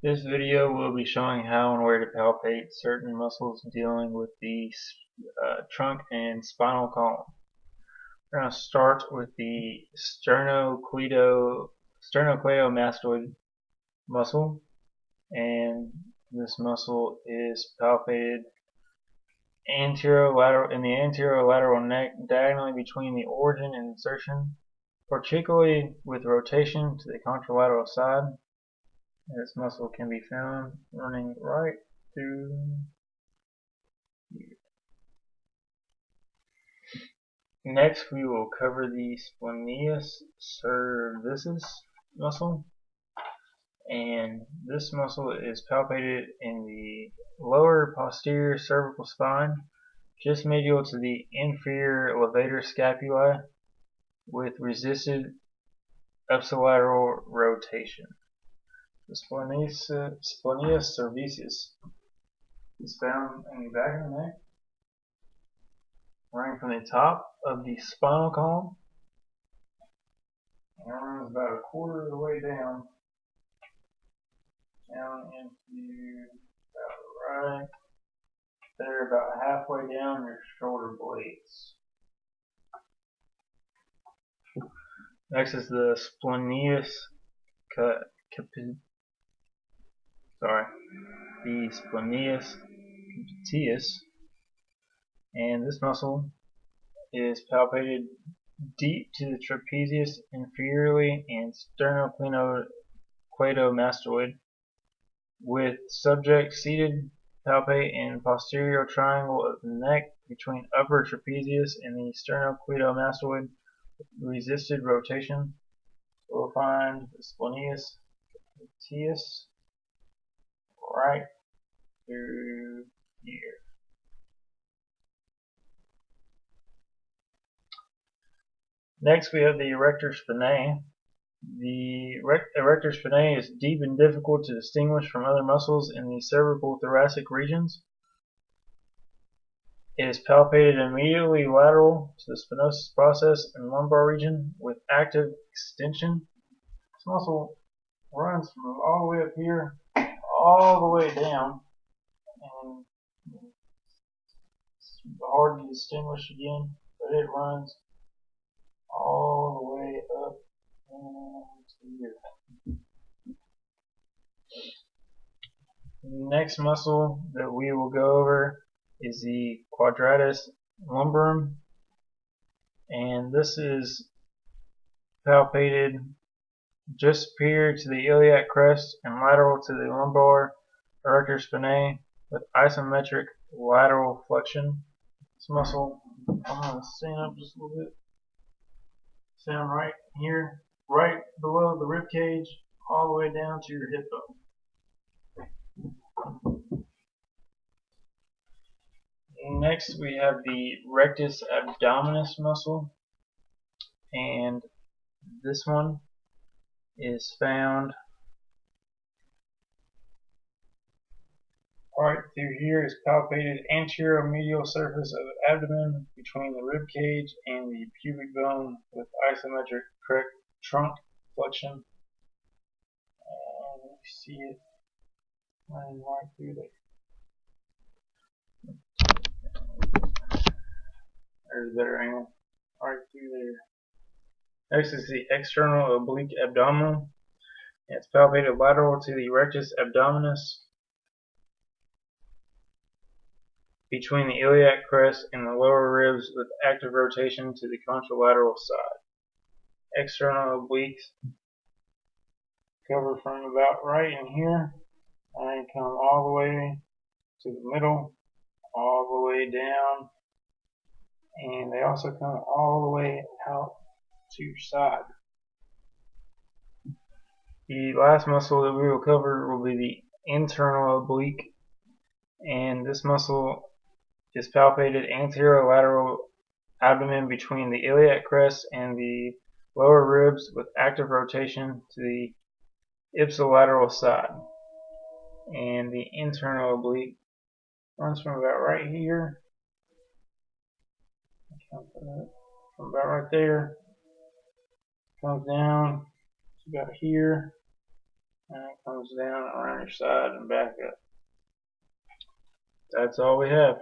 This video will be showing how and where to palpate certain muscles dealing with the trunk and spinal column. We're going to start with the sternocleidomastoid muscle, and this muscle is palpated in the anterolateral neck, diagonally between the origin and insertion, particularly with rotation to the contralateral side. This muscle can be found running right through here. Next, we will cover the splenius cervicis muscle, and this muscle is palpated in the lower posterior cervical spine, just medial to the inferior levator scapulae, with resisted ipsilateral rotation. The splenius cervicis is found in the back of the neck, running from the top of the spinal column, and it runs about a quarter of the way down into about right there, about halfway down your shoulder blades. Next is the splenius capitis, and this muscle is palpated deep to the trapezius inferiorly and sternocleidomastoid, with subject seated. Palpate in posterior triangle of the neck between upper trapezius and the sternocleidomastoid with resisted rotation. We'll find the splenius capitis right through here. Next, we have the erector spinae. The erector spinae is deep and difficult to distinguish from other muscles in the cervical thoracic regions. It is palpated immediately lateral to the spinosus process in the lumbar region with active extension. This muscle runs from all the way up here all the way down, and it's hard to distinguish again, but it runs all the way up to here. The next muscle that we will go over is the quadratus lumborum, and this is palpated just superior to the iliac crest and lateral to the lumbar erector spinae with isometric lateral flexion. This muscle, I'm going to stand up just a little bit. Stand right here, right below the rib cage, all the way down to your hip bone. Next, we have the rectus abdominis muscle, and this one is found right through here. Is palpated anterior medial surface of the abdomen between the rib cage and the pubic bone with isometric trunk flexion. And you see it running right through there. There's a better angle. Right through there. Next is the external oblique abdominal. It's palpated lateral to the rectus abdominis between the iliac crest and the lower ribs with active rotation to the contralateral side. External obliques cover from about right in here and come all the way to the middle, all the way down, and they also come all the way out to your side. The last muscle that we will cover will be the internal oblique, and this muscle is palpated anterolateral abdomen between the iliac crest and the lower ribs with active rotation to the ipsilateral side. And the internal oblique runs from about right here, from about right there, comes down to about here, and it comes down around your side and back up. That's all we have.